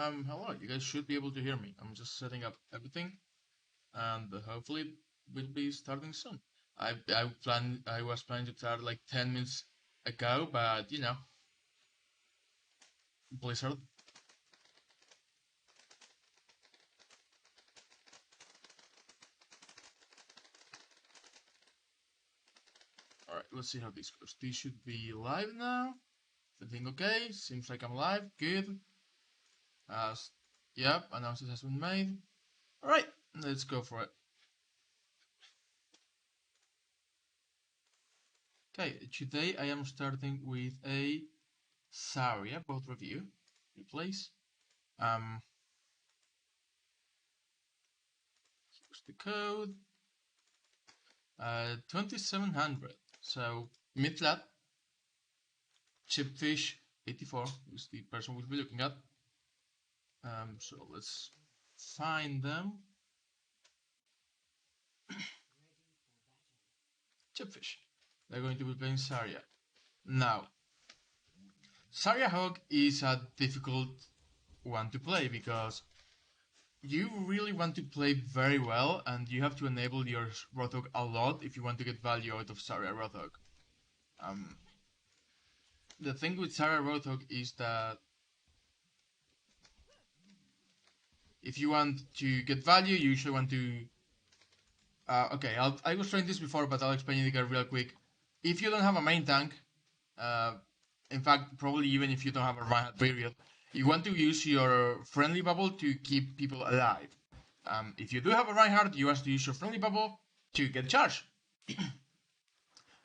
Hello, you guys should be able to hear me. I'm just setting up everything, and hopefully we'll be starting soon. I was planning to start like 10 minutes ago, but you know, Blizzard. Alright, let's see how this goes. This should be live now. Everything okay? Seems like I'm live. Good. Yep, announcement has been made. Alright, let's go for it. Okay, today I am starting with a Zarya both review. Replace. Here's the code. 2700. So mid-flat, chipfish 84 is the person we'll be looking at. So let's find them. Chipfish. They're going to be playing Zarya. Now, Zarya Hog is a difficult one to play because you really want to play very well and you have to enable your Rothog a lot if you want to get value out of Zarya Rothog. The thing with Zarya Rothog is that if you want to get value, you usually want to okay, I was trying this before, but I'll explain it again real quick. If you don't have a main tank, in fact, probably even if you don't have a Reinhardt period, you want to use your friendly bubble to keep people alive. If you do have a Reinhardt, you want to use your friendly bubble to get charged.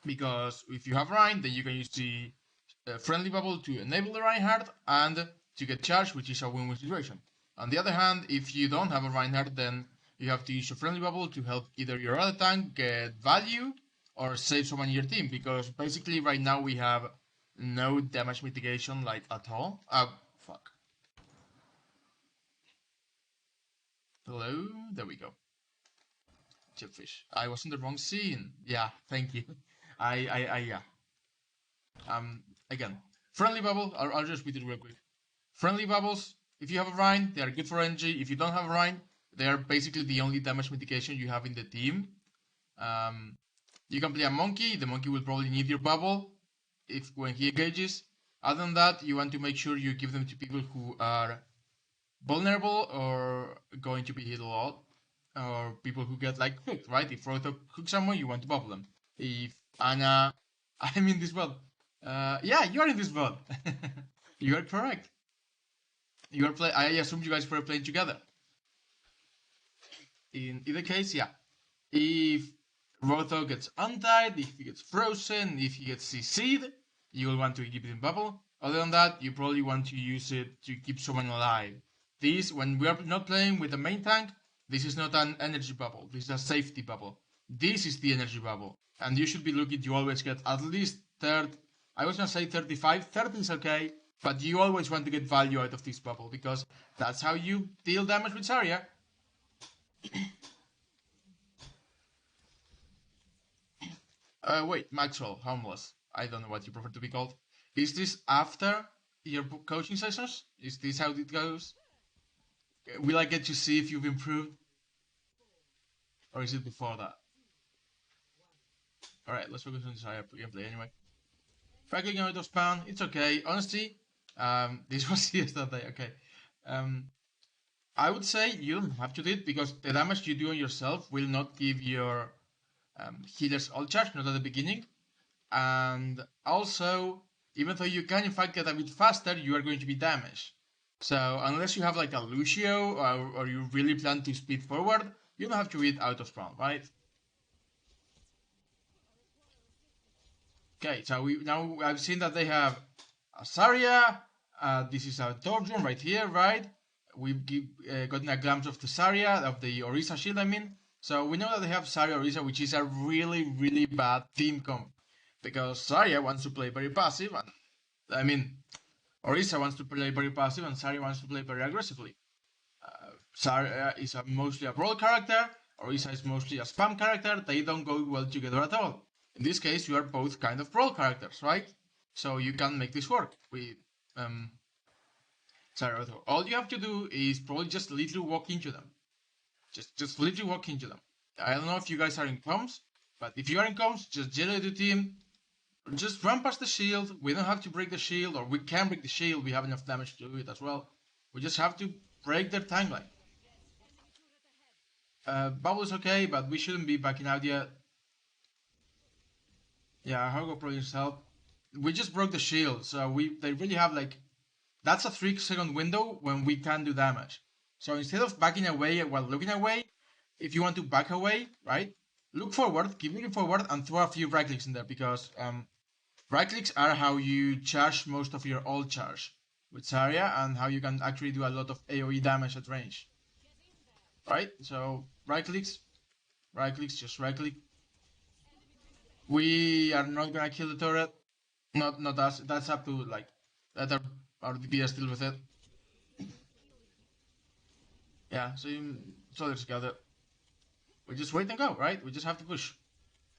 Because if you have Rein, then you can use the friendly bubble to enable the Reinhardt and to get charged, which is a win-win situation. On the other hand, if you don't have a Reinhardt, then you have to use your friendly bubble to help either your other tank get value or save someone in your team, because basically right now we have no damage mitigation like at all. Fuck. Hello? There we go. Chipfish. I was in the wrong scene. Yeah, thank you. Yeah. Again, friendly bubble, I'll just read it real quick. Friendly bubbles, if you have a Rhine, they are good for energy. If you don't have a Rhine, they are basically the only damage mitigation you have in the team. You can play a monkey. The monkey will probably need your bubble when he engages. Other than that, you want to make sure you give them to people who are vulnerable or going to be hit a lot, or people who get like hooked, right? If Roto hooks someone, you want to bubble them. If Anna, I'm in this world. Yeah, you are in this world. You are correct. You are play. I assume you guys were playing together. In either case, yeah. If Roto gets untied, if he gets frozen, if he gets CC'd, you will want to keep it in bubble. Other than that, you probably want to use it to keep someone alive. This, when we are not playing with the main tank, this is not an energy bubble. This is a safety bubble. This is the energy bubble. And you should be looking to always get at least I was gonna say 35. 30 is okay, but you always want to get value out of this bubble because that's how you deal damage with Zarya. Wait, Maxwell, harmless. I don't know what you prefer to be called. Is this after your coaching sessions? Is this how it goes? Will I get to see if you've improved? Or is it before that? Alright, let's focus on this higher gameplay anyway. Fragling out of spawn, it's okay. Honestly, this was yesterday, okay. I would say you don't have to do it because the damage you do on yourself will not give your healers all charge, not at the beginning. And also, even though you can in fact get a bit faster, you are going to be damaged. So unless you have like a Lucio or you really plan to speed forward, you don't have to read out of spawn, right? Okay, so now I've seen that they have a Zarya. This is a Torjun right here, right? We've gotten a glimpse of the Zarya, of the Orisa shield, I mean. So we know that they have Zarya Orisa, which is a really, really bad team comp. Because Zarya wants to play very passive, and I mean, Orisa wants to play very passive, and Zarya wants to play very aggressively. Zarya is mostly a brawl character, Orisa is mostly a spam character, they don't go well together at all. In this case, you are both kind of brawl characters, right? So you can make this work. Zarya Rothog. All you have to do is probably just literally walk into them. Just literally walk into them. I don't know if you guys are in comms, but if you are in comms, just jelly the team. Just run past the shield. We don't have to break the shield, or we can break the shield. We have enough damage to do it as well. We just have to break their timeline. Bubble is okay, but we shouldn't be backing out yet. Yeah, Hogo probably needs help. We just broke the shield, so they really have like that's a 3-second window when we can do damage. So instead of backing away while looking away, if you want to back away, right, look forward, keep looking forward, and throw a few right clicks in there because right clicks are how you charge most of your ult charge with Zarya and how you can actually do a lot of AoE damage at range. Right? So right clicks, just right click. We are not gonna kill the turret. Not us. That's up to like that our DPS deal with it. Yeah, so there's got it. We just wait and go, right? We just have to push.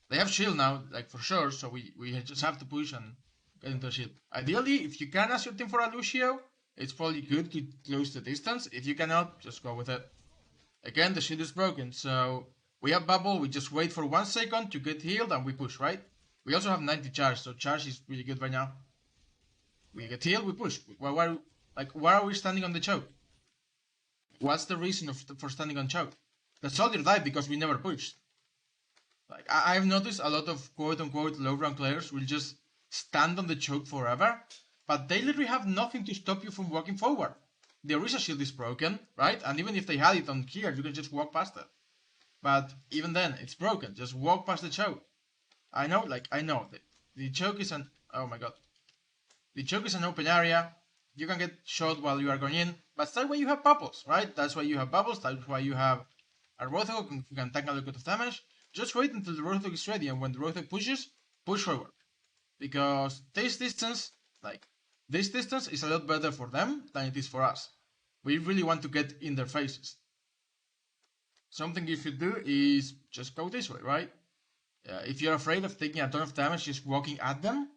They have shield now, like for sure, so we just have to push and get into a shield. Ideally, if you can ask your team for a Lucio, it's probably good to close the distance. If you cannot, just go with it. Again, the shield is broken, so we have bubble, we just wait for 1 second to get healed and we push, right? We also have 90 charge, so charge is really good right now. We get healed, we push. Why are we standing on the choke? What's the reason for standing on choke? The soldier died because we never pushed. Like I've noticed a lot of quote unquote low rank players will just stand on the choke forever, but they literally have nothing to stop you from walking forward. The Orisa shield is broken, right? And even if they had it on here, you can just walk past it. But even then, it's broken. Just walk past the choke. I know. The choke is an oh my god. The choke is an open area. You can get shot while you are going in, but that's why you have bubbles, right? That's why you have bubbles. That's why you have a Rothog who can tank a lot of damage. Just wait until the Rothog is ready, and when the Rothog pushes, push forward. Because this distance is a lot better for them than it is for us. We really want to get in their faces. Something you should do is just go this way, right? If you're afraid of taking a ton of damage just walking at them,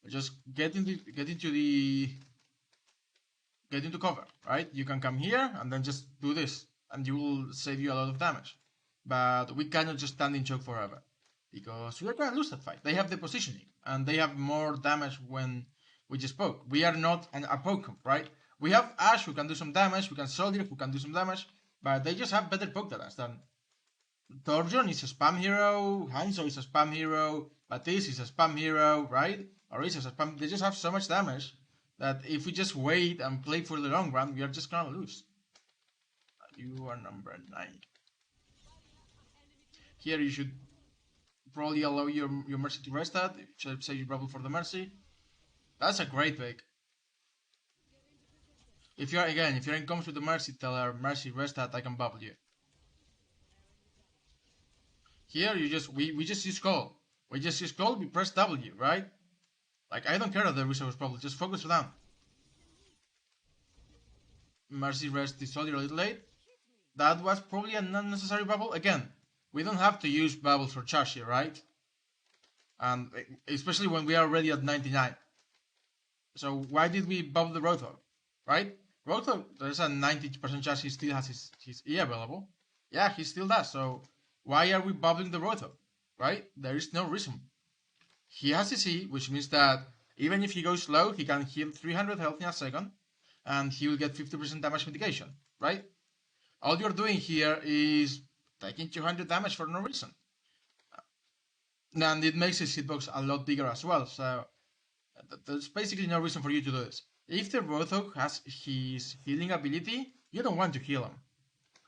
just get into cover, right? You can come here and then just do this, and you will save you a lot of damage. But we cannot just stand in choke forever, because we're gonna lose that fight. They have the positioning, and they have more damage when we just poke. We are not a poke, right? We have Ashe who can do some damage, we can Soldier who can do some damage, but they just have better poke than us. Torjon is a spam hero, Hanzo is a spam hero, Batis is a spam hero, right? Orisa is a spam. They just have so much damage that if we just wait and play for the long run, we are just gonna lose. You are number 9. Here you should probably allow your Mercy to rest that. Should save your bubble for the Mercy. That's a great pick. If you're in comms with the Mercy, tell her Mercy rest that I can bubble you. Here we just use call. We just use call, we press W, right? Like I don't care if the resource bubble, just focus down. Mercy rest the soldier a little late. That was probably an unnecessary bubble. Again, we don't have to use bubbles for charge here, right? And especially when we are already at 99. So why did we bubble the Rothog, right? Rothog, there's a 90% chance he still has his E available. Yeah, he still does. So why are we bubbling the Rothog, right? There is no reason. He has his E, which means that even if he goes low, he can heal 300 health in a second, and he will get 50% damage mitigation, right? All you're doing here is taking 200 damage for no reason. And it makes his hitbox a lot bigger as well, so there's basically no reason for you to do this. If the Rothog has his healing ability, you don't want to heal him.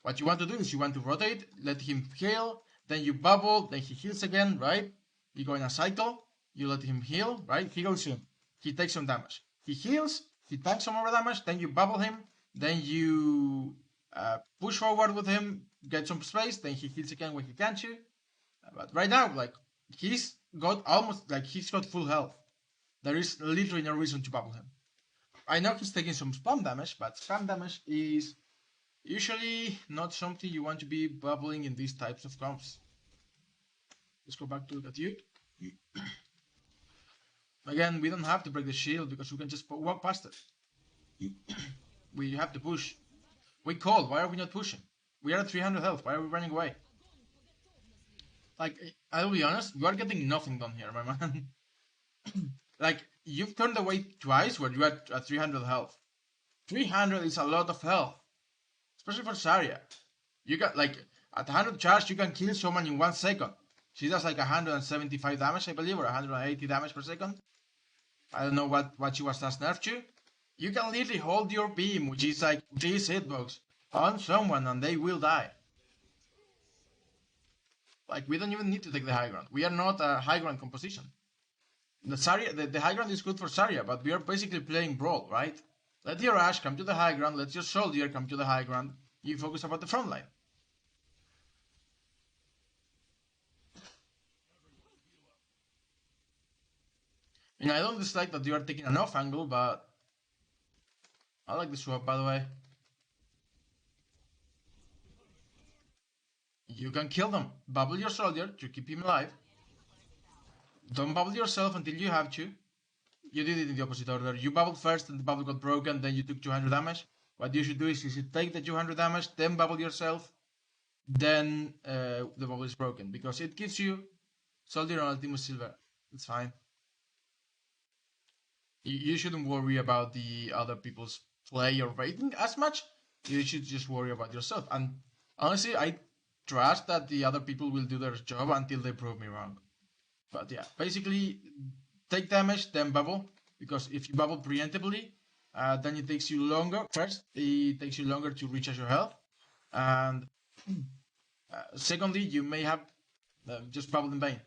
What you want to do is you want to rotate, let him heal, then you bubble, then he heals again, right? You go in a cycle, you let him heal, right? He goes in, he takes some damage. He heals, he takes some more damage, then you bubble him, then you push forward with him, get some space, then he heals again when he can to. But right now, like, he's got full health. There is literally no reason to bubble him. I know he's taking some spam damage, but spam damage is usually not something you want to be bubbling in these types of comps. Let's go back to look at you. Again, we don't have to break the shield because we can just walk past it. We have to push. We called. Why are we not pushing? We are at 300 health. Why are we running away? Like, I'll be honest, you are getting nothing done here, my man. Like, you've turned away twice where you are at 300 health. 300 is a lot of health, especially for Zarya. You got, like, at 100 charge, you can kill someone in 1 second. She does like 175 damage, I believe, or 180 damage per second. I don't know what she was last nerfed to. You can literally hold your beam, which is like this hitbox, on someone and they will die. Like, we don't even need to take the high ground. We are not a high ground composition. The high ground is good for Zarya, but we are basically playing Brawl, right? Let your Ashe come to the high ground, let your Soldier come to the high ground, you focus about the front line. And I don't dislike that you are taking an off angle, but I like the swap, by the way. You can kill them. Bubble your Soldier to keep him alive. Don't bubble yourself until you have to. You did it in the opposite order. You bubbled first and the bubble got broken, then you took 200 damage. What you should do is you should take the 200 damage, then bubble yourself, then the bubble is broken. Because it gives you Soldier on Ultimate Silver. It's fine. You shouldn't worry about the other people's play or rating as much. You should just worry about yourself. And honestly, I trust that the other people will do their job until they prove me wrong. But yeah, basically, take damage, then bubble. Because if you bubble preemptively, then it takes you longer. First, it takes you longer to recharge your health. And secondly, you may have just bubbled in vain.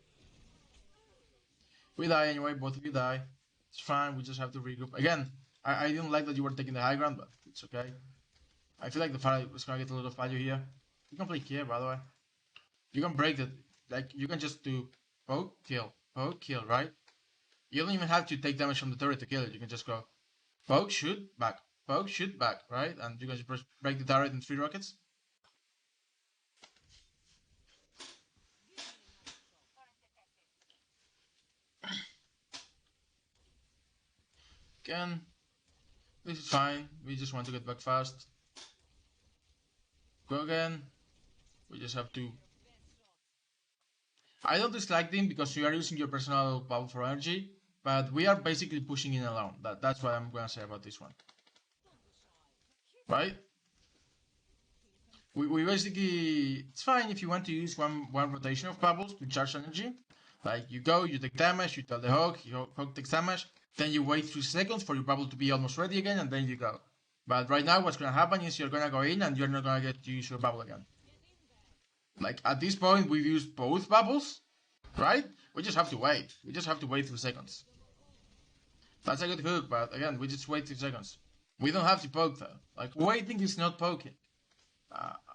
We die anyway, both of you die. It's fine, we just have to regroup. Again, I didn't like that you were taking the high ground, but it's okay. I feel like the fight was gonna get a lot of value here. You can play here, by the way. You can break it. Like, you can just do poke, kill, right? You don't even have to take damage from the turret to kill it. You can just go poke, shoot, back, right? And you can just break the turret in 3 rockets. Again, this is fine. We just want to get back fast. Go again. We just have to. I don't dislike them because you are using your personal bubble for energy, but we are basically pushing in alone. That's what I'm gonna say about this one. Right? We basically, it's fine if you want to use one rotation of bubbles to charge energy. Like, you go, you take damage, you tell the Hog takes damage, then you wait 3 seconds for your bubble to be almost ready again, and then you go. But right now, what's gonna happen is you're gonna go in and you're not gonna get to use your bubble again. Like, at this point, we've used both bubbles, right? We just have to wait. We just have to wait 3 seconds. That's a good hook, but again, we just wait 3 seconds. We don't have to poke though. Like, waiting is not poking.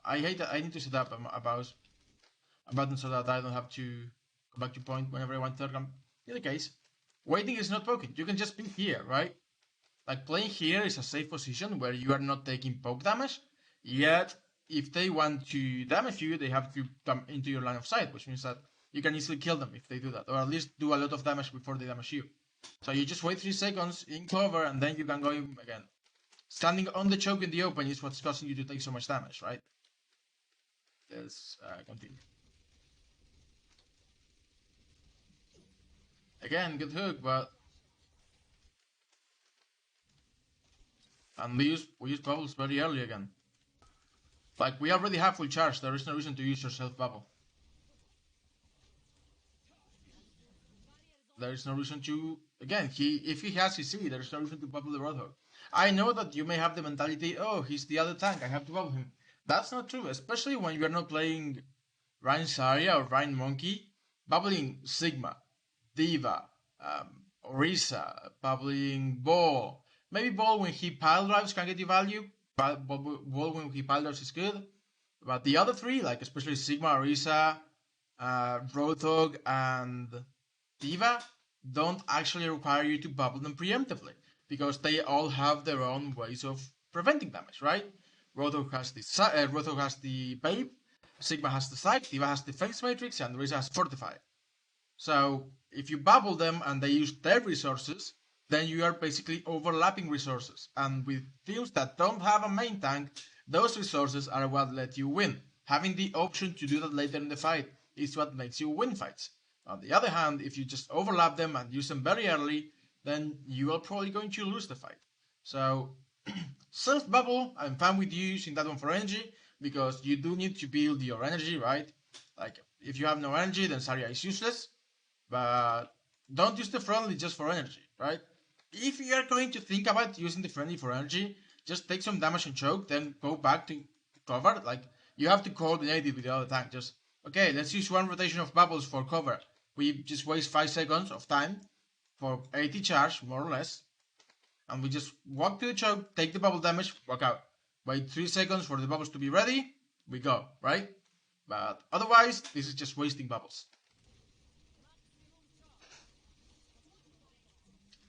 I hate that. I need to set up a button so that I don't have to go back to point whenever I want to come. In the case, waiting is not poking. You can just be here, right? Like, playing here is a safe position where you are not taking poke damage, yet if they want to damage you, they have to come into your line of sight, which means that you can easily kill them if they do that, or at least do a lot of damage before they damage you. So you just wait 3 seconds in cover, and then you can go in again. Standing on the choke in the open is what's causing you to take so much damage, right? Let's continue. Again, good hook, but... And we use bubbles very early again. Like, we already have full charge, there is no reason to use your self bubble. There is no reason to... Again, if he has his C, there is no reason to bubble the Roadhog. I know that you may have the mentality, oh, he's the other tank, I have to bubble him. That's not true, especially when you are not playing Rein Zarya or Rein Monkey. Bubbling Sigma, D.Va, Orisa, bubbling Ball. Maybe Ball when he pile drives can get you value. Ball when he pile drives is good. But the other 3, like especially Sigma, Orisa, Roadhog, and D.Va, don't actually require you to bubble them preemptively, because they all have their own ways of preventing damage, right? Roadhog has the Babe, Sigma has the Psych, D.Va has Defense Matrix, and Orisa has Fortify. So if you bubble them and they use their resources, then you are basically overlapping resources. And with teams that don't have a main tank, those resources are what let you win. Having the option to do that later in the fight is what makes you win fights. On the other hand, if you just overlap them and use them very early, then you are probably going to lose the fight. So, self bubble, I'm fine with you using that one for energy because you do need to build your energy, right? Like, if you have no energy, then Zarya is useless. But don't use the friendly just for energy, right? If you are going to think about using the friendly for energy, just take some damage and choke, then go back to cover. Like, you have to coordinate it with the other tank. Just, okay, let's use one rotation of bubbles for cover. We just waste 5 seconds of time for 80 charge, more or less. And we just walk to the choke, take the bubble damage, walk out. Wait 3 seconds for the bubbles to be ready, we go, right? But otherwise, this is just wasting bubbles.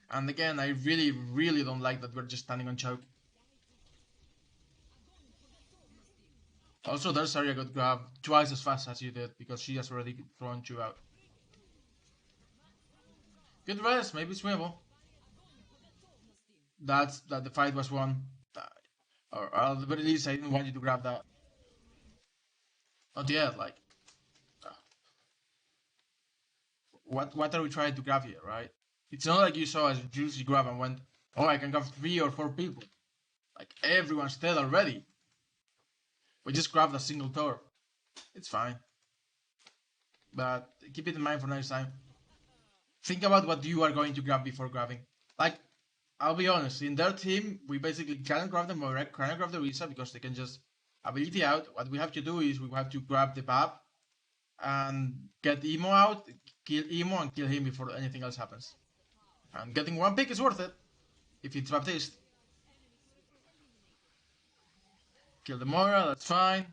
And again, I really don't like that we're just standing on choke. Also, there's Zarya got grabbed twice as fast as you did because she has already thrown you out. Good rest, maybe it's winnable. That the fight was won. Or at the very least, I didn't want you to grab that. Not yet, like. Uh, what are we trying to grab here, right? It's not like you saw a juicy grab and went, oh, I can grab 3 or 4 people. Like, everyone's dead already. We just grabbed a single tower. It's fine. But keep it in mind for next time. Think about what you are going to grab before grabbing. Like, I'll be honest, in their team, we basically cannot grab the Morek, cannot grab the Risa because they can just ability out. What we have to do is we have to grab the Bab and get Emo out, kill Emo and kill him before anything else happens. And getting 1 pick is worth it if it's Baptiste. Kill the Moira, that's fine.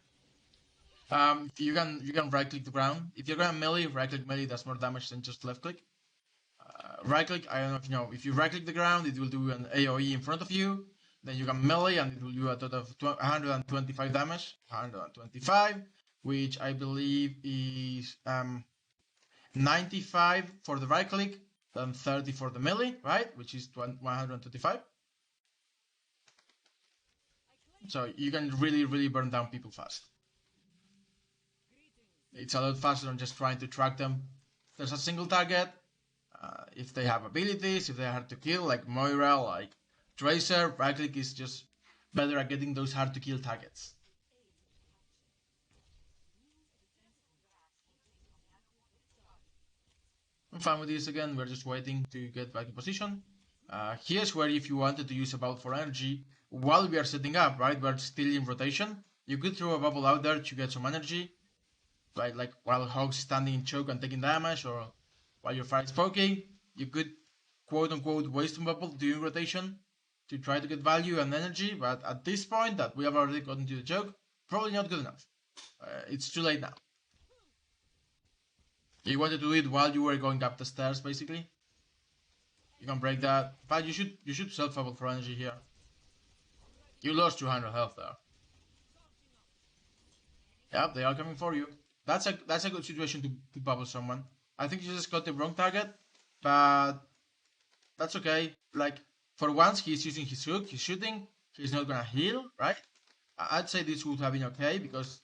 You can right click the ground. If you're gonna melee, right click melee does more damage than just left click. Right click, I don't know if you know, if you right click the ground, it will do an AoE in front of you. Then you can melee and it will do a total of 125 damage. 125, which I believe is 95 for the right click, then 30 for the melee, right? Which is 125. So you can really burn down people fast. It's a lot faster than just trying to track them. There's a single target. If they have abilities, if they're hard to kill, like Moira, like Tracer, right click is just better at getting those hard to kill targets. I'm fine with this again, we're just waiting to get back in position. Here's where if you wanted to use a bubble for energy, while we are setting up, right, we're still in rotation, you could throw a bubble out there to get some energy, right, like while Hog's standing in choke and taking damage, or while your fire's poking, you could quote-unquote waste a bubble during rotation to try to get value and energy, but at this point that we have already gotten to the choke, probably not good enough. It's too late now. You wanted to do it while you were going up the stairs, basically. You can break that, but you should self-bubble for energy here. You lost 200 health there. Yep, they are coming for you. That's a good situation to bubble someone. I think you just got the wrong target, but that's okay. Like, for once, he's using his hook, he's shooting, he's not gonna heal, right? I'd say this would have been okay, because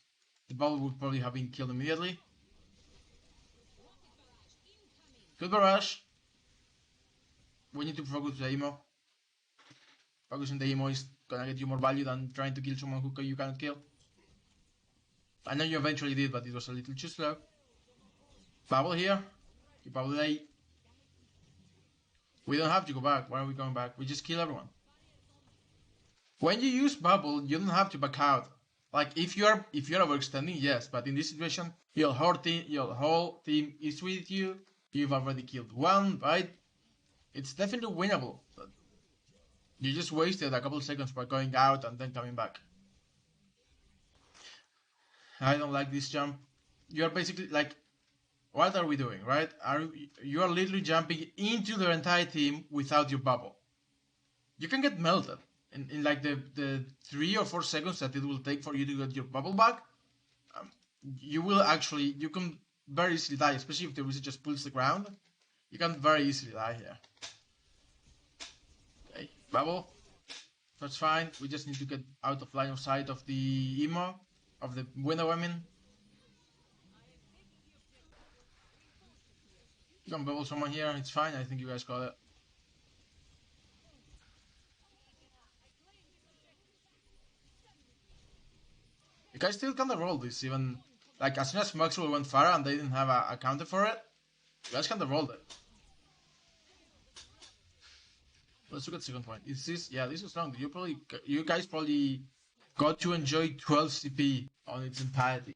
the bubble would probably have been killed immediately. Good barrage. We need to focus the emo. Focusing the emo is gonna get you more value than trying to kill someone who you cannot kill. I know you eventually did, but it was a little too slow. Bubble here. You bubble A. We don't have to go back. Why are we going back? We just kill everyone. When you use bubble, you don't have to back out. Like if you're overextending, yes, but in this situation, your whole team is with you. You've already killed one, right? It's definitely winnable. You just wasted a couple of seconds by going out and then coming back. I don't like this jump. You're basically like, what are we doing, right? You are literally jumping into their entire team without your bubble. You can get melted in like the 3 or 4 seconds that it will take for you to get your bubble back. You can very easily die, especially if the wizard just pulls the ground. You can very easily die here. Bubble. That's fine. We just need to get out of line of sight of the emo, of the window, I mean. You can bubble someone here, it's fine. I think you guys got it. You guys still can roll this, even like as soon as Maxwell went far and they didn't have a counter for it, you guys can roll it. Let's look at the second point. Is this? Yeah, this is strong. You guys probably got to enjoy 12 CP on its entirety.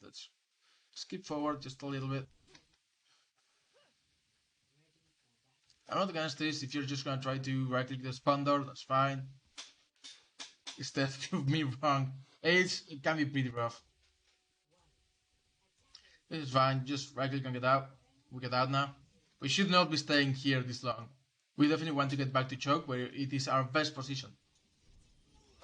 Let's skip forward just a little bit. I'm not against this. If you're just gonna try to right click the spawn door, that's fine. Instead, prove me wrong. It can be pretty rough. This is fine. Just right click and get out. We get out now. We should not be staying here this long. We definitely want to get back to choke, where it is our best position.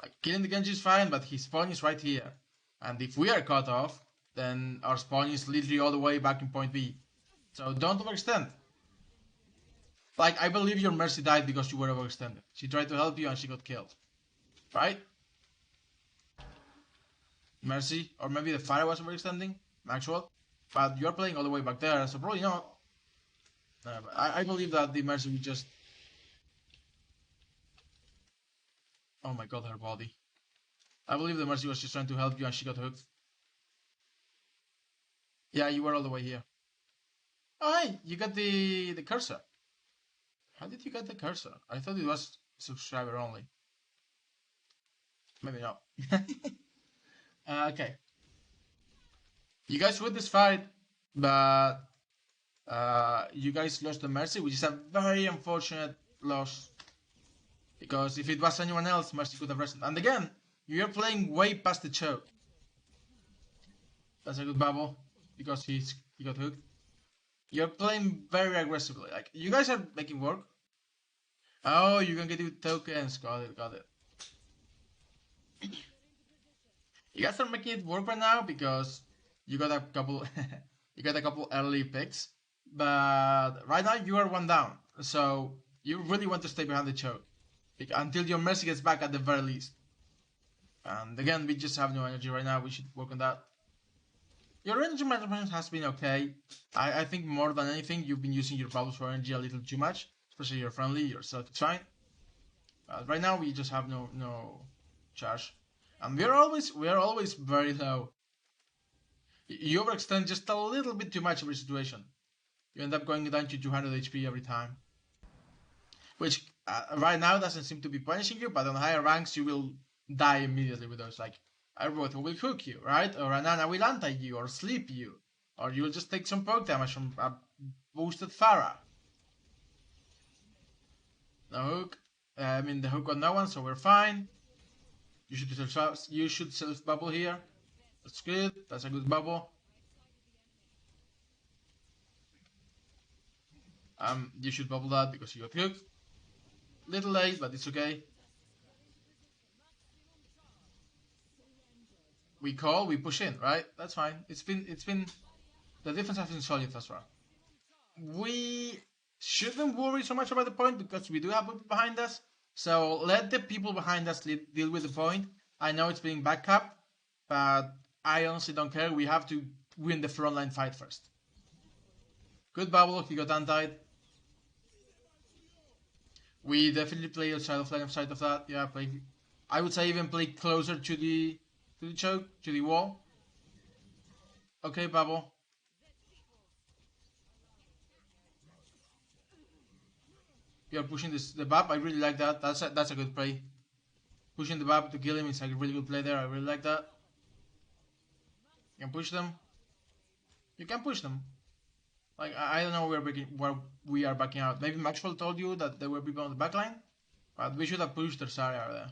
Like, killing the Genji is fine, but his spawn is right here. And if we are cut off, then our spawn is literally all the way back in point B. So don't overextend. Like, I believe your Mercy died because you were overextended. She tried to help you and she got killed. Right? Mercy, or maybe the Fire was overextending, Maxwell. But you're playing all the way back there, so probably not. I believe that the Mercy would just... Oh my god, her body. I believe the Mercy was just trying to help you and she got hooked. Yeah, you were all the way here. Oh hey, you got the cursor. How did you get the cursor? I thought it was subscriber only. Maybe not. Okay. You guys won this fight, but you guys lost the Mercy, which is a very unfortunate loss. Because if it was anyone else, Mercy could have rested. And again, you're playing way past the choke. That's a good bubble, because he got hooked. You're playing very aggressively. Like, you guys are making work. Oh, you can get it with tokens. Got it, got it. You guys are making it work right now because you got a couple you got a couple early picks. But right now you are one down. So you really want to stay behind the choke. Until your Mercy gets back at the very least. And again, we just have no energy right now. We should work on that. Your energy management has been okay. I think more than anything, you've been using your bubbles for energy a little too much. Especially your friendly, yourself, it's fine. Right now, we just have no charge. And we are always very low. You overextend just a little bit too much every situation. You end up going down to 200 HP every time. Which right now doesn't seem to be punishing you, but on higher ranks you will die immediately with those. Like, Aerobot will hook you, right? Or Anana will anti you, or sleep you. Or you'll just take some poke damage from a boosted Pharah. No hook. I mean, the hook got no one, so we're fine. You should self bubble here. That's good. That's a good bubble. You should bubble that because you got hooked. Little late, but it's okay. We call, we push in, right? That's fine. It's been the defense has been solid thus far. We shouldn't worry so much about the point because we do have people behind us. So let the people behind us deal with the point. I know it's being backed up, but I honestly don't care. We have to win the frontline fight first. Good bubble, he got untied. We definitely play outside of line of sight of that. Yeah, play. I would say even play closer to the choke, to the wall. Okay, bubble. You're pushing the bab. I really like that. That's a good play. Pushing the bab to kill him is a really good play there. I really like that. You can push them. You can push them. Like, I don't know where we are backing out. Maybe Maxwell told you that there were people on the backline, but we should have pushed their Zarya there.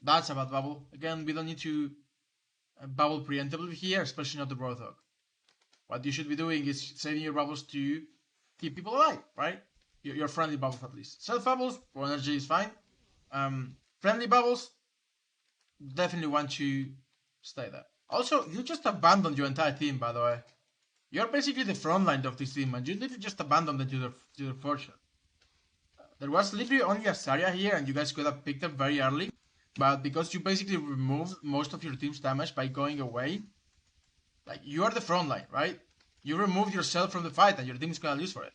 That's a bad bubble. Again, we don't need to bubble preemptively here, especially not the Roadhog. What you should be doing is saving your bubbles to keep people alive, right? Your friendly bubbles at least. Self bubbles for energy is fine. Friendly bubbles, definitely want to Stay there. Also, you just abandoned your entire team, by the way. You're basically the front line of this team, and you literally just abandoned them to their fortune. There was literally only a Zarya here, and you guys could have picked up very early. But because you basically removed most of your team's damage by going away, like, you are the front line, right? You removed yourself from the fight, and your team is gonna lose for it.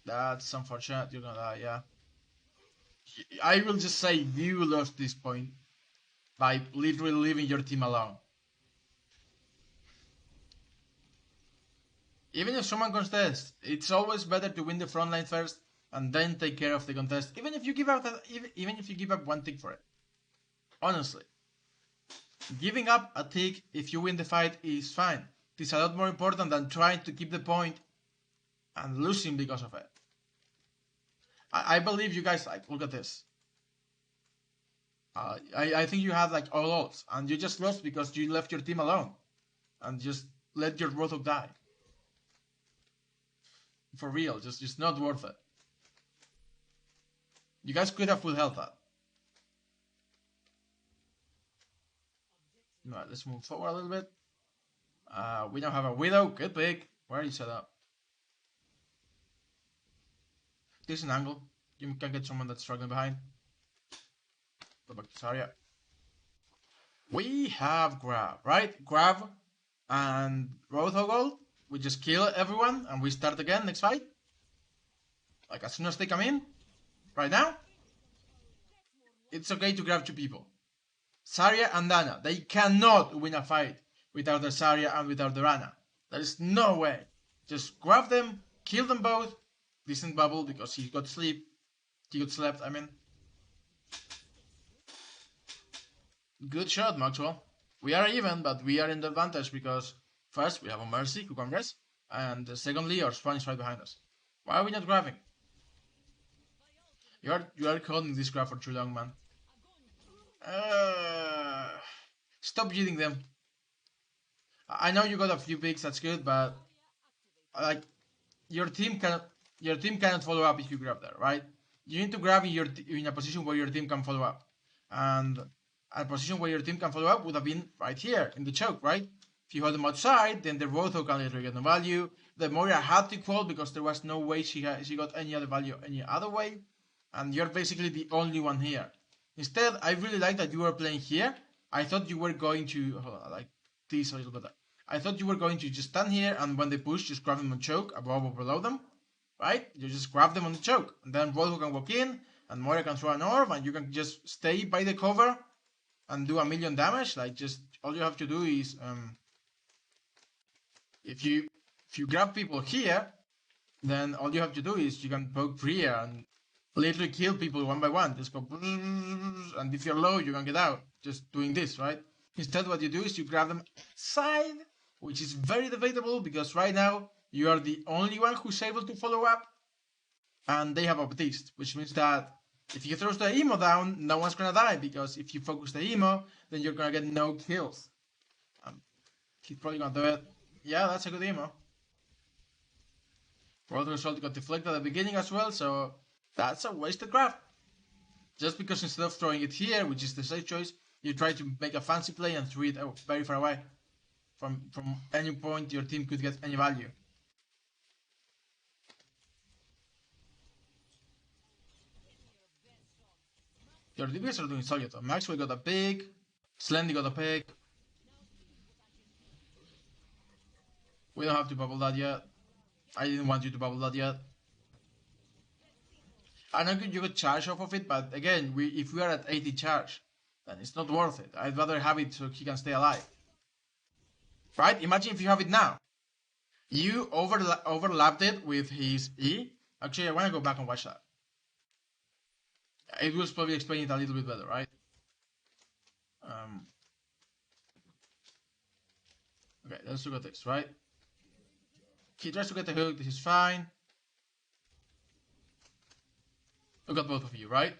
That's unfortunate. You're gonna die, yeah. I will just say you lost this point by literally leaving your team alone. Even if someone contests, it's always better to win the front line first and then take care of the contest. Even if you give up even if you give up one tick for it. Honestly, giving up a tick if you win the fight is fine. It's a lot more important than trying to keep the point and losing because of it. I believe you guys, like, look at this. I think you had like all ults, and you just lost because you left your team alone and just let your Roadhog die. For real, just not worth it. You guys could have full health that. Alright, let's move forward a little bit. We now have a Widow. Good pick. Where are you set up? Decent angle. You can get someone that's struggling behind. Go back to Zarya. We have Grab, right? Grab and Roadhog ult. We just kill everyone and we start again next fight. Like, as soon as they come in, right now, it's okay to grab 2 people. Zarya and Ana. They cannot win a fight without the Zarya and without the Ana. There is no way. Just grab them, kill them both. Decent bubble because he got sleep. He got slept, I mean. Good shot, Maxwell. We are even, but we are in the advantage because first we have a Mercy who can rest, and secondly our Swan is right behind us. Why are we not grabbing? You are holding this grab for too long, man. Stop hitting them. I know you got a few picks, that's good, but like, your team cannot follow up if you grab there, right? You need to grab in a position where your team can follow up, and a position where your team can follow up would have been right here in the choke, right? If you hold them outside, then the Roadhog can literally get no value. The Moira had to call because there was no way she got any other value any other way, and you're basically the only one here. Instead, I really like that you were playing here. I thought you were going to like this a little bit. I thought you were going to just stand here and when they push, just grab them on choke above or below them, right? You just grab them on the choke, and then Roadhog can walk in, and Moira can throw an orb, and you can just stay by the cover and do 1,000,000 damage. Like, just all you have to do is if you grab people here, then all you have to do is you can poke Priya and literally kill people one by one. Just go, and if you're low, you can get out. Just doing this, right? Instead, what you do is you grab them side, which is very debatable because right now you are the only one who's able to follow up, and they have a Baptiste, which means that if you throw the emo down, no one's gonna die because if you focus the emo, then you're gonna get no kills. He's probably gonna do it. Yeah, that's a good emo. World result got deflected at the beginning as well, so that's a wasted grab. Just because instead of throwing it here, which is the safe choice, you try to make a fancy play and throw it very far away. From any point your team could get any value. Your DPS are doing solid. Maxwell got a pick, Slendy got a pick. We don't have to bubble that yet. I didn't want you to bubble that yet. I know you could charge off of it, but again, if we are at 80 charge, then it's not worth it. I'd rather have it so he can stay alive. Right? Imagine if you have it now. You overlapped it with his E. Actually, I want to go back and watch that. It will probably explain it a little bit better, right? Okay, let's look at this, right? He tries to get the hook, this is fine. Look at both of you, right?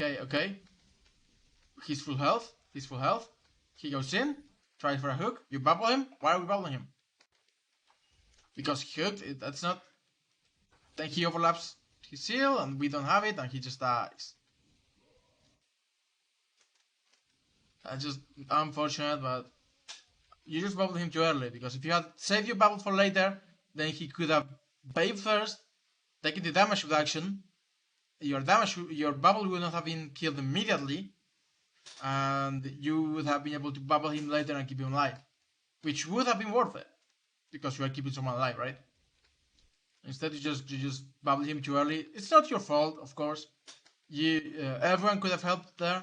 Okay. He's full health. He goes in, tries for a hook. You bubble him. Why are we bubbling him? Because he hooked. That's not. Then he overlaps his seal, and we don't have it, and he just dies. That's just unfortunate, but you just bubbled him too early, because if you had saved your bubble for later, then he could have bathed first, taken the damage reduction, your bubble would not have been killed immediately, and you would have been able to bubble him later and keep him alive, which would have been worth it, because you are keeping someone alive, right? Instead, you just bubble him too early. It's not your fault, of course. Everyone could have helped there.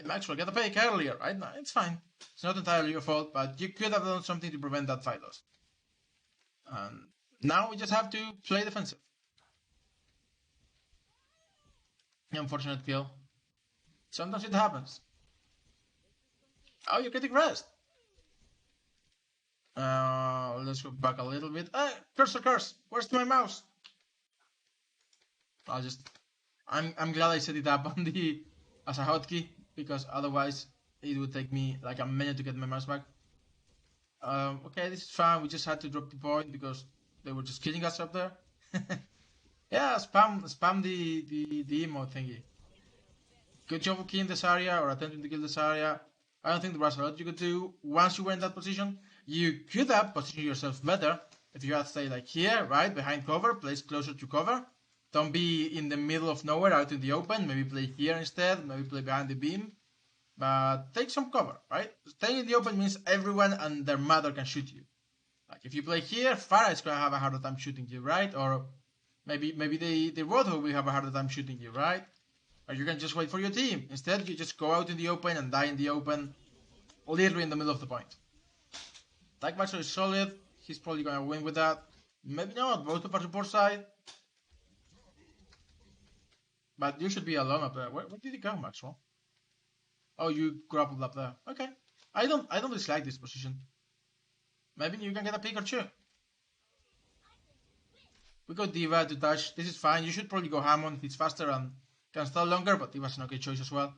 Maxwell, get a pick earlier, right? No, it's fine. It's not entirely your fault, but you could have done something to prevent that fight loss. And now we just have to play defensive. Unfortunate kill. Sometimes it happens. Oh, you're getting rest. Let's go back a little bit. Curse! Where's my mouse? I'm glad I set it up on the as a hotkey, because otherwise it would take me like a minute to get my mouse back. Okay, this is fine. We just had to drop the point because they were just killing us up there. Yeah, spam the emote thingy. Good job of killing this area or attempting to kill this area. I don't think there was a lot you could do once you were in that position. You could have positioned yourself better if you had stayed like here, right, behind cover, place closer to cover. Don't be in the middle of nowhere out in the open. Maybe play here instead, maybe play behind the beam. But take some cover, right? Staying in the open means everyone and their mother can shoot you. Like if you play here, Farah is gonna have a harder time shooting you, right? Or maybe the Roadhog will have a harder time shooting you, right? Or you can just wait for your team. Instead, you just go out in the open and die in the open, literally in the middle of the point. Tag Maxwell is solid. He's probably gonna win with that. Maybe not, both of our support side. But you should be alone up there. Where did you go, Maxwell? Oh, you grappled up there. Okay. I don't dislike this position. Maybe you can get a pick or two. We got Diva to touch. This is fine. You should probably go Hammond. He's faster and can stall longer, but Diva's an okay choice as well.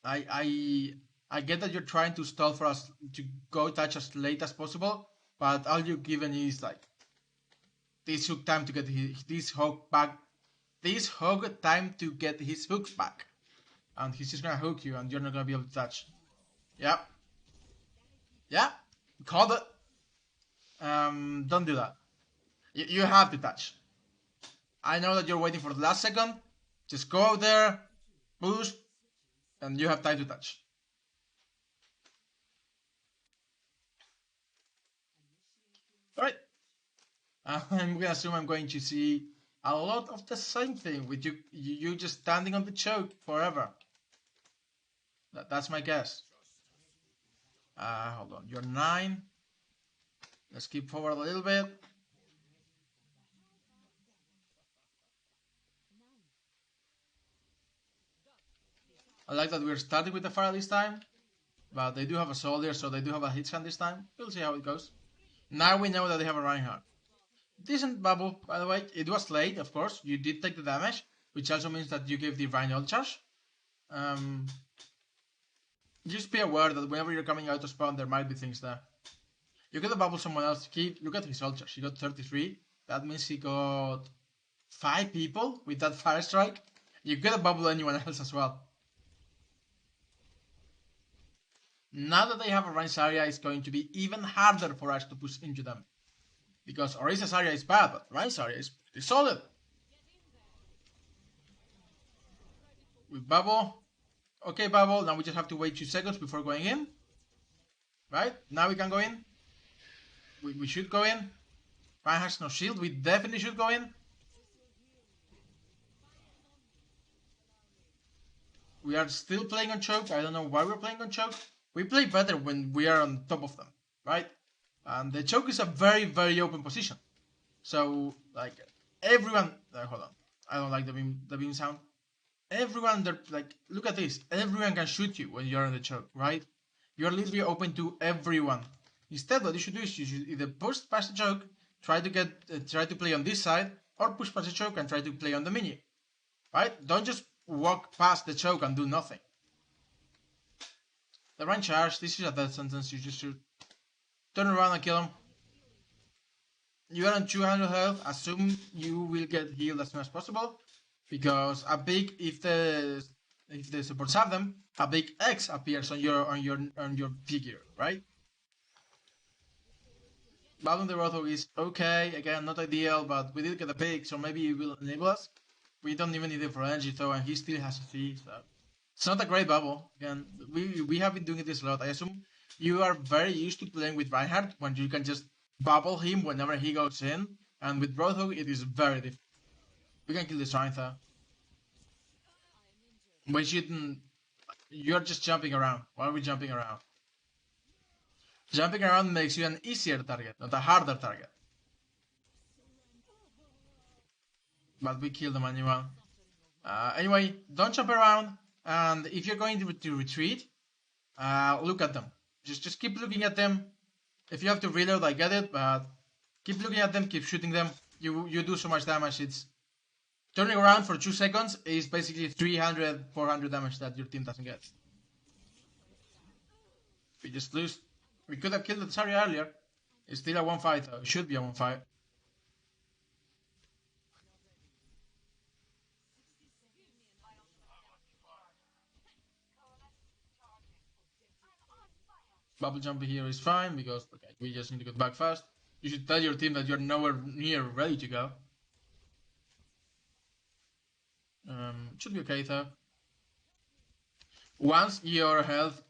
I get that you're trying to stall for us to go touch as late as possible, but all you're given is like this hook time to get this hook back. This hook time to get his hooks back. And he's just gonna hook you and you're not gonna be able to touch. Yeah. Yeah. Called it. Don't do that. You have to touch. I know that you're waiting for the last second. Just go out there, boost, and you have time to touch. Alright. I'm gonna assume I'm going to see a lot of the same thing with you just standing on the choke forever. That's my guess. Hold on, you're 9. Let's keep forward a little bit. I like that we're starting with the fire this time, but they do have a soldier, so they do have a hit stand this time. We'll see how it goes. Now we know that they have a Reinhardt. Decent bubble, by the way. It was late, of course. You did take the damage, which also means that you gave the Rhine ult charge. Just be aware that whenever you're coming out of spawn, there might be things there. You could have bubbled someone else. Look at his ult charge. He got 33. That means he got 5 people with that fire strike. You could have bubbled anyone else as well. Now that they have a Rhine Zarya, it's going to be even harder for us to push into them. Because Orisa Zarya is bad, but Rhine Zarya is pretty solid. We bubble. Okay, bubble. Now we just have to wait 2 seconds before going in. Right? Now we can go in. We should go in. Rhine has no shield. We definitely should go in. We are still playing on choke. I don't know why we're playing on choke. We play better when we are on top of them, right? And the choke is a very, very open position. So, like, everyone... hold on. I don't like the beam sound. Everyone, like, look at this. Everyone can shoot you when you're on the choke, right? You're literally open to everyone. Instead, what you should do is you should either push past the choke, try to play on this side, or push past the choke and try to play on the mini. Right? Don't just walk past the choke and do nothing. The Rhine charge, this is a death sentence. You just should turn around and kill him. you are on 200 health, assume you will get healed as soon as possible, because a big, if the supports have them, a big X appears on your figure, right? Battling the Roadhog is okay, again not ideal, but we did get a pick, so maybe it will enable us. We don't even need it for energy though, and he still has a C, so it's not a great bubble. Again, we have been doing this a lot. I assume you are very used to playing with Reinhardt when you can just bubble him whenever he goes in, and with Roadhog it is very difficult. We can kill the Shrine though. We shouldn't. You're just jumping around. Why are we jumping around? Jumping around makes you an easier target, not a harder target. But we killed them anyway. Anyway, don't jump around, and if you're going to retreat, look at them. Just keep looking at them. If you have to reload, I get it, but keep looking at them, keep shooting them. You do so much damage. It's turning around for 2 seconds is basically 300, 400 damage that your team doesn't get. We just lose. We could have killed the Zarya earlier. It's still a 1-5 though. It should be a 1-5. Bubble jumping here is fine because okay, we just need to get back fast. You should tell your team that you're nowhere near ready to go. Should be okay though. Once your health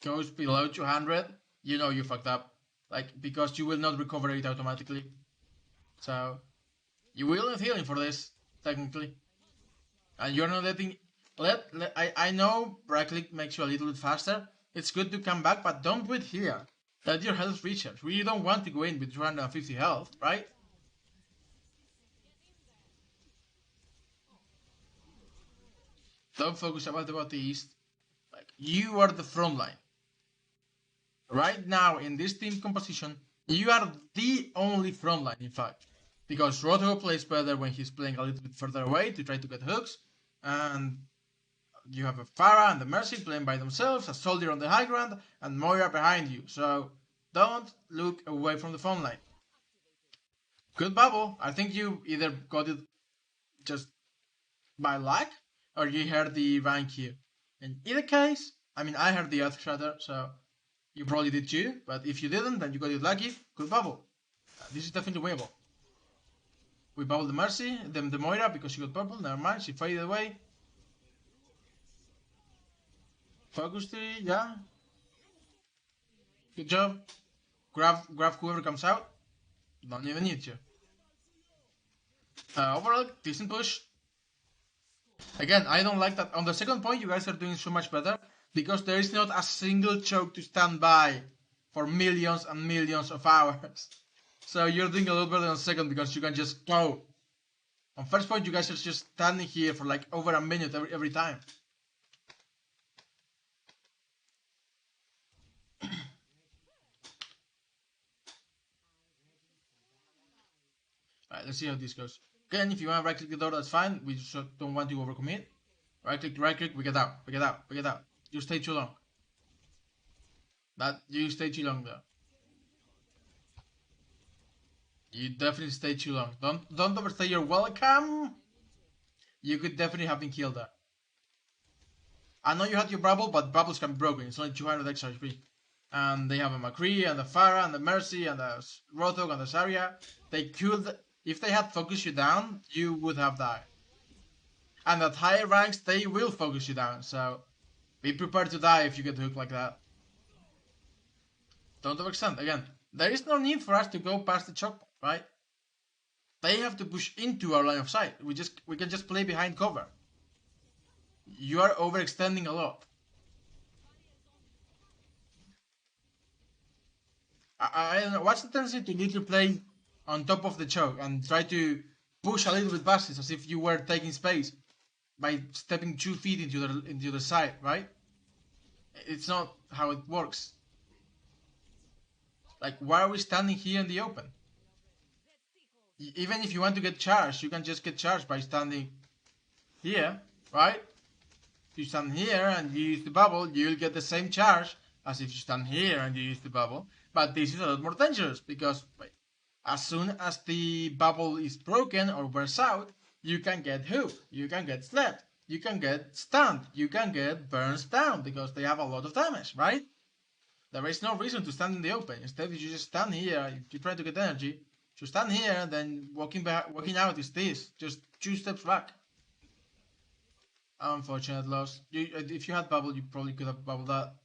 goes below 200, you know you fucked up. Like, because you will not recover it automatically. So, you will need healing for this, technically. And you're not letting... I know right click makes you a little bit faster. It's good to come back, but don't do it here. Let your health recharge. We don't want to go in with 250 health, right? Don't focus about the east. Like, you are the front line. Right now, in this team composition, you are the only front line, in fact. Because Roadhog plays better when he's playing a little bit further away to try to get hooks. And you have a Pharah and the Mercy playing by themselves, a Soldier on the high ground, and Moira behind you. So, don't look away from the front line. Good bubble. I think you either got it just by luck, or you heard the rank here. In either case, I mean, I heard the Earth Shatter, so you probably did too, but if you didn't, then you got it lucky. Good bubble. This is definitely winnable. We bubbled the Mercy, then the Moira because she got purple. Never mind, she faded away. Focus 3, yeah. Good job. Grab whoever comes out. Don't even need to. Overall, decent push. Again, I don't like that. On the second point, you guys are doing so much better because there is not a single choke to stand by for millions and millions of hours. So you're doing a lot better on second because you can just go. On first point, you guys are just standing here for like over a minute every time. Alright, let's see how this goes. Again, if you want to right click the door, that's fine. We just don't want to overcommit. Right click, we get out. You stay too long. You stay too long there. You definitely stay too long. Don't overstay your welcome. You could definitely have been killed there. I know you had your bubble, but bubbles can be broken. It's only 200 extra HP. And they have a McCree and the Pharah and the Mercy and the Roadhog and the Zarya. They could... If they had focused you down, you would have died. And at higher ranks, they will focus you down, so be prepared to die if you get hooked like that. Don't overextend. Again, there is no need for us to go past the choke point, right? They have to push into our line of sight. We can just play behind cover. You are overextending a lot. I don't know. What's the tendency to need to play on top of the choke and try to push a little bit past it as if you were taking space by stepping 2 feet into the side, right? It's not how it works. Like, why are we standing here in the open? Even if you want to get charged, you can just get charged by standing here, right? If you stand here and you use the bubble, you'll get the same charge as if you stand here and you use the bubble. But this is a lot more dangerous because, wait, As soon as the bubble is broken or wears out, you can get hooked, you can get slapped, you can get stunned, you can get burns down because they have a lot of damage, right? There is no reason to stand in the open. Instead, you just stand here. If you try to get energy, to stand here, then walking out is this. Just 2 steps back. Unfortunate loss. If you had bubble, you probably could have bubbled that.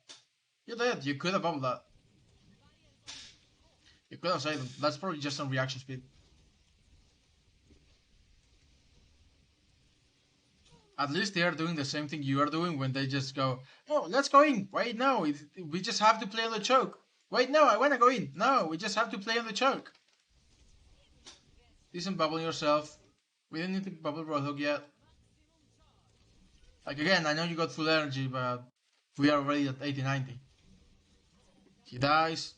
You did. You could have bubbled that. You could have saved them. That's probably just some reaction speed. At least they are doing the same thing you are doing when they just go, oh, let's go in. Wait, no, we just have to play on the choke. Wait, no, I want to go in. No, we just have to play on the choke. Decent bubble yourself. We didn't need to bubble Roadhog yet. Like, again, I know you got full energy, but we are already at 80-90. He dies.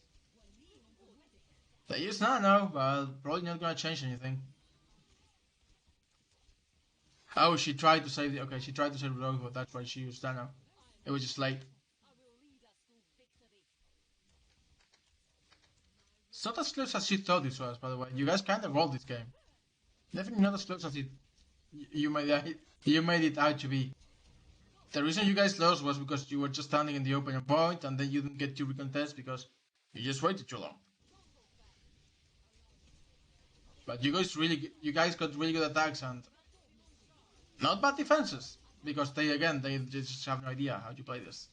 They use Nano, but probably not gonna change anything. Oh, she tried to save the... Okay, she tried to save the Rogue, but that's why she used Nano. It was just late. It's not as close as she thought this was, by the way. You guys kind of rolled this game. Definitely not as close as you made it out to be. The reason you guys lost was because you were just standing in the open point and then you didn't get to recontest because you just waited too long. But you guys got really good attacks and not bad defenses because they just have no idea how to play this.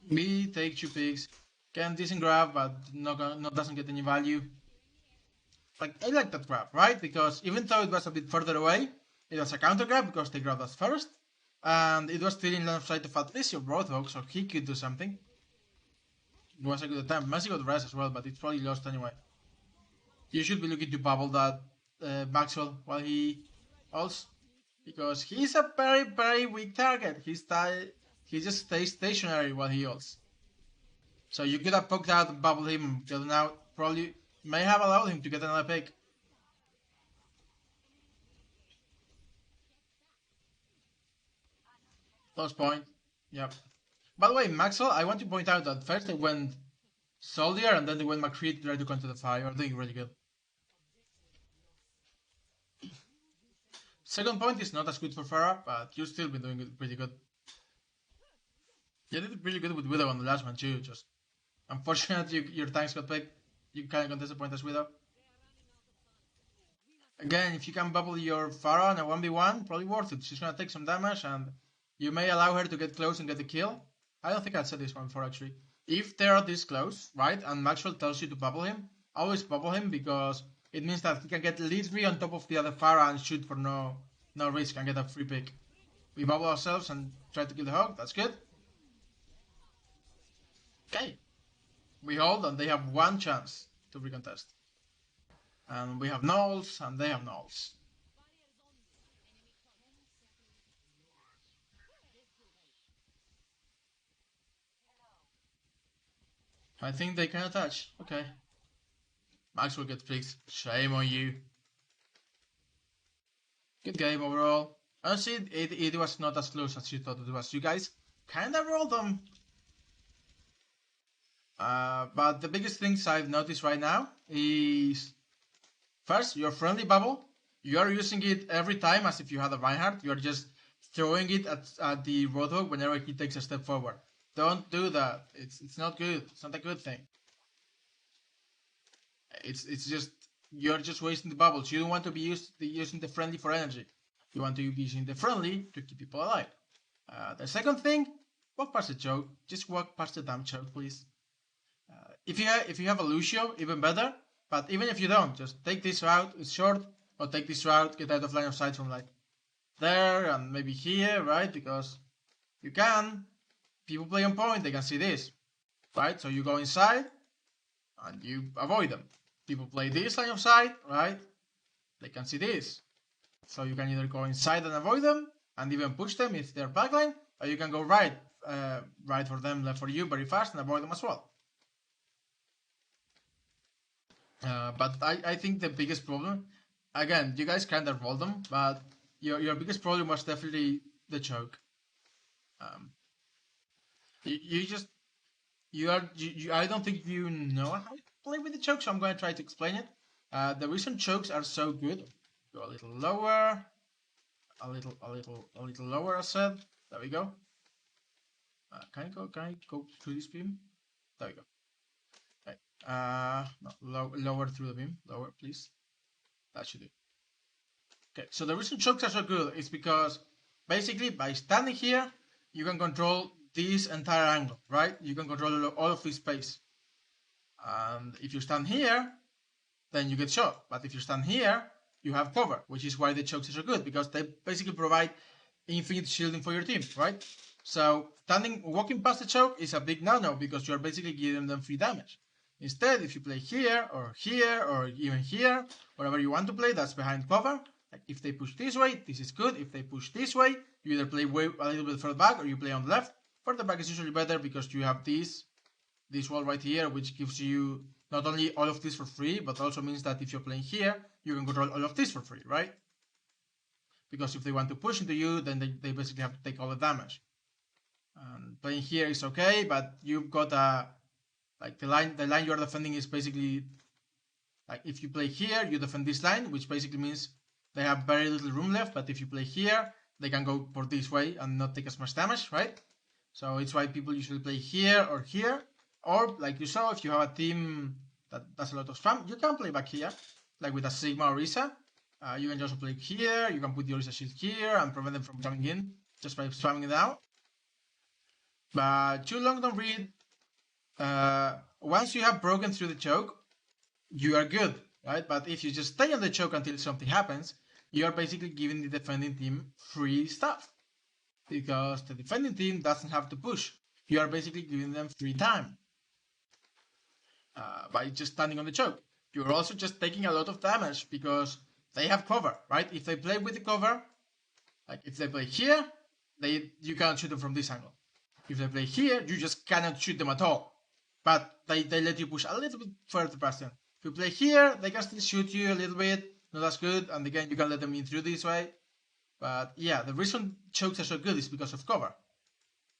We take 2 picks, can decent grab, but doesn't get any value. Like, I like that grab, right? Because even though it was a bit further away, it was a counter grab because they grabbed us first, and it was still in line of sight of at least your Roadhog, so he could do something. It was a good attempt. Messi got rest as well, but it's probably lost anyway. You should be looking to bubble that Maxwell while he ults, because he's a very, very weak target. He just stays stationary while he ults. So you could have poked out and bubbled him, gotten out, probably may have allowed him to get another pick. Close point. Yep. By the way, Maxwell, I want to point out that first they went Soldier and then they went McCree to try to counter the fire. Are doing really good. Second point is not as good for Farah, but you've still been doing pretty good. You did really good with Widow on the last one too, just unfortunately your tanks got picked. You kind of contest the point as Widow. Again, if you can bubble your Farah on a 1v1, probably worth it. She's gonna take some damage and you may allow her to get close and get the kill. I don't think I'd said this one before actually. If they are this close, right, and Maxwell tells you to bubble him, always bubble him because it means that he can get literally on top of the other Farah and shoot for no risk and get a free pick. We bubble ourselves and try to kill the hog, that's good. Okay. We hold and they have 1 chance to recontest. And we have nulls and they have nulls. I think they can attach. Okay. Max will get fixed. Shame on you. Good game overall. Honestly, it was not as close as you thought it was. You guys kinda rolled them. But the biggest things I've noticed right now is first, your friendly bubble. You are using it every time as if you had a Reinhardt. You are just throwing it at the Roadhog whenever he takes a step forward. Don't do that. It's not good. It's not a good thing. It's just you're just wasting the bubbles. You don't want to be using the friendly for energy. You want to be using the friendly to keep people alive. The second thing, walk past the choke. Just walk past the damn choke, please. If you have a Lucio, even better. But even if you don't, just take this route. It's short, or take this route. Get out of line of sight from like there and maybe here, right? Because you can. People play on point. They can see this, right? So you go inside and you avoid them. People play this line of sight, right? They can see this. So you can either go inside and avoid them and even push them if they're backline, or you can go right for them, left for you very fast and avoid them as well. But I think the biggest problem, again, you guys kind of rolled them, but your biggest problem was definitely the choke. I don't think you know how to play with the choke, so I'm going to try to explain it. The reason chokes are so good, go a little lower, a little lower, I said. There we go. Can I go through this beam? There we go. Okay. No, lower through the beam. Lower, please. That should do. Okay, so the reason chokes are so good is because basically by standing here, you can control this entire angle, right? You can control all of this space. And if you stand here, then you get shot. But if you stand here, you have cover, which is why the chokes are so good, because they basically provide infinite shielding for your team, right? So walking past the choke is a big no-no because you're basically giving them free damage. Instead, if you play here, or even here, wherever you want to play, that's behind cover. Like if they push this way, this is good. If they push this way, you either play a little bit further back or you play on the left. Further back is usually better because you have this wall right here, which gives you not only all of this for free, but also means that if you're playing here, you can control all of this for free, right? Because if they want to push into you, then they basically have to take all the damage. And playing here is okay, but you've got the line you're defending is basically like if you play here, you defend this line, which basically means they have very little room left. But if you play here, they can go for this way and not take as much damage, right? So it's why people usually play here, or like you saw, if you have a team that does a lot of spam, you can play back here, like with a Sigma or Isa. You can just play here. You can put your Isa shield here and prevent them from coming in just by spamming it out. But too long don't read. Once you have broken through the choke, you are good, right? But if you just stay on the choke until something happens, you are basically giving the defending team free stuff. Because the defending team doesn't have to push. You are basically giving them free time. By just standing on the choke. You're also just taking a lot of damage because they have cover, right? If they play with the cover, like if they play here, you cannot shoot them from this angle. If they play here, you just cannot shoot them at all. But they let you push a little bit further past them. If you play here, they can still shoot you a little bit. No, that's good. And again, you can let them in through this way. But yeah, the reason chokes are so good is because of cover.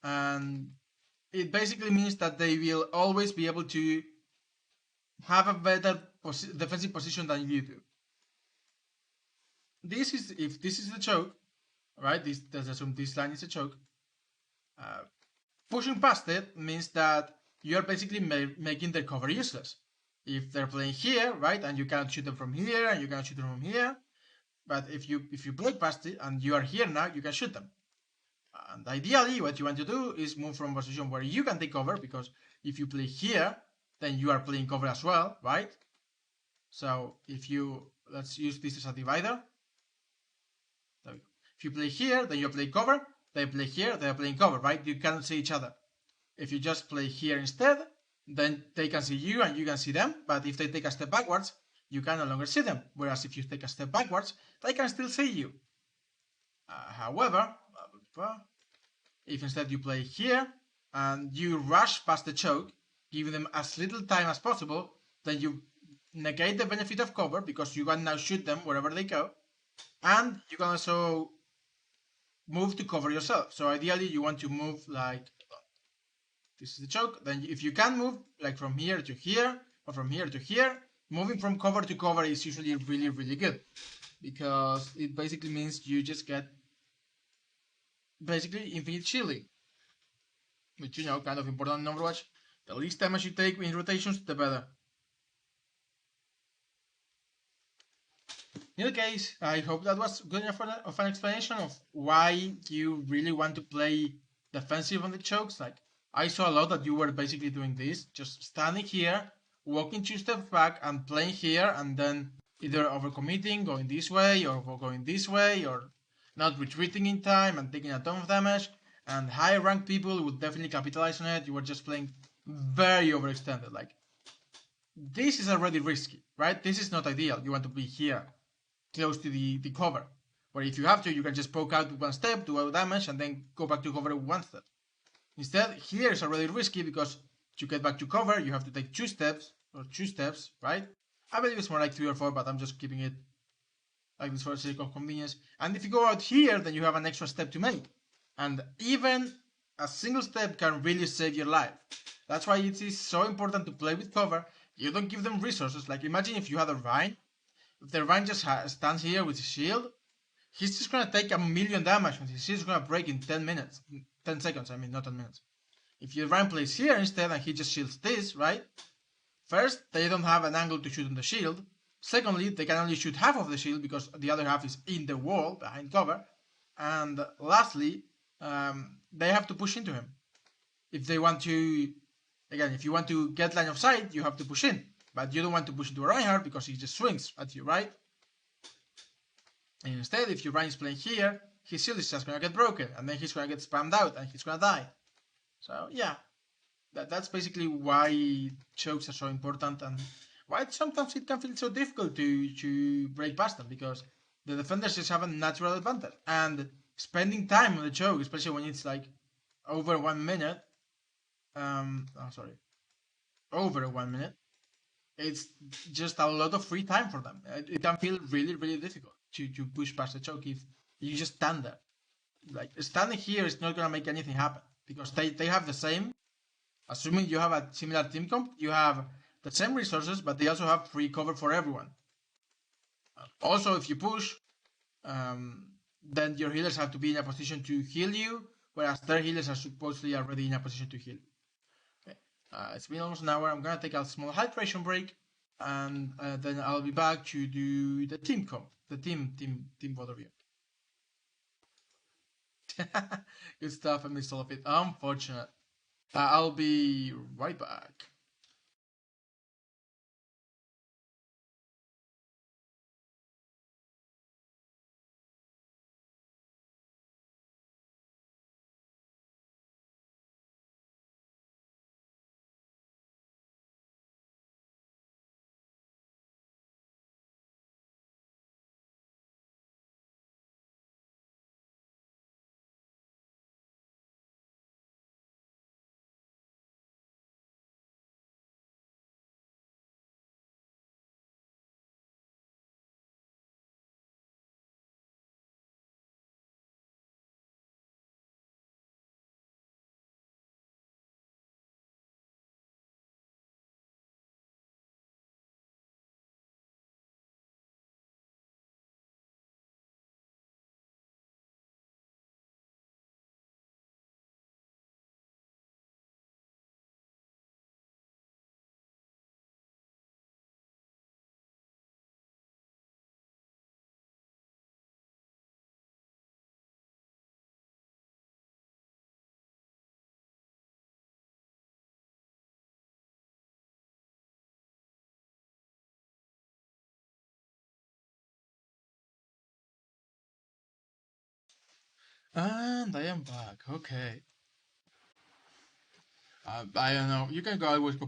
And it basically means that they will always be able to have a better defensive position than you do. If this is the choke, right? Let's assume this line is a choke. Pushing past it means that you're basically making their cover useless. If they're playing here, right, and you cannot shoot them from here, and you cannot shoot them from here, but if you break past it and you are here now, you can shoot them. And ideally, what you want to do is move from a position where you can take cover, because if you play here, then you are playing cover as well, right? So let's use this as a divider. There we go. If you play here, then you play cover. They play here, they are playing cover, right? You cannot see each other. If you just play here instead, then they can see you and you can see them. But if they take a step backwards, you can no longer see them. Whereas if you take a step backwards, they can still see you. However, if instead you play here and you rush past the choke, giving them as little time as possible, then you negate the benefit of cover because you can now shoot them wherever they go. And you can also move to cover yourself. So ideally you want to move like, this is the choke, then if you can move like from here to here or from here to here, moving from cover to cover is usually really, really good, because it basically means you just get basically infinite shielding, which, you know, kind of important in Overwatch. The least damage you take in rotations, the better. In any case, I hope that was good enough of an explanation of why you really want to play defensive on the chokes. Like, I saw a lot that you were basically doing this, just standing here, walking 2 steps back and playing here, and then either overcommitting, going this way, or going this way, or not retreating in time and taking a ton of damage. And high rank people would definitely capitalize on it. You were just playing very overextended. Like, this is already risky, right? This is not ideal. You want to be here, close to the cover, where if you have to, you can just poke out with 1 step, do all damage, and then go back to cover with 1 step. Instead, here is already risky because to get back to cover, you have to take 2 steps, right? I believe it's more like 3 or 4, but I'm just keeping it like this for the sake of convenience. And if you go out here, then you have an extra step to make. And even a single step can really save your life. That's why it is so important to play with cover, You don't give them resources. Like imagine if you had a Rhine. If the Rhine just stands here with his shield, he's just gonna take 1,000,000 damage and his shield's gonna break in 10 minutes. 10 seconds, I mean, not 10 minutes. If your Rhine plays here instead and he just shields this, right? First, they don't have an angle to shoot on the shield. Secondly, they can only shoot half of the shield because the other half is in the wall, behind cover. And lastly, they have to push into him. If they want to, again, if you want to get line of sight, you have to push in. But you don't want to push into a Reinhardt because he just swings at you, right? And instead, if your Ryan is playing here, his shield is just gonna get broken, and then he's gonna get spammed out, and he's gonna die. So yeah, that's basically why chokes are so important, and why sometimes it can feel so difficult to break past them, because the defenders just have a natural advantage, and spending time on the choke, especially when it's like over 1 minute, over 1 minute, it's just a lot of free time for them. It can feel really, really difficult to push past the choke if you just stand there. Like standing here is not gonna make anything happen because they have the same. Assuming you have a similar team comp, you have the same resources, but they also have free cover for everyone. Also, if you push, then your healers have to be in a position to heal you, whereas their healers are supposedly already in a position to heal. Okay. It's been almost an hour. I'm gonna take a small hydration break, and then I'll be back to do the team comp, the team overview. Good stuff. I missed all of it. Unfortunate. I'll be right back. And I am back. Okay. I don't know. You can go always go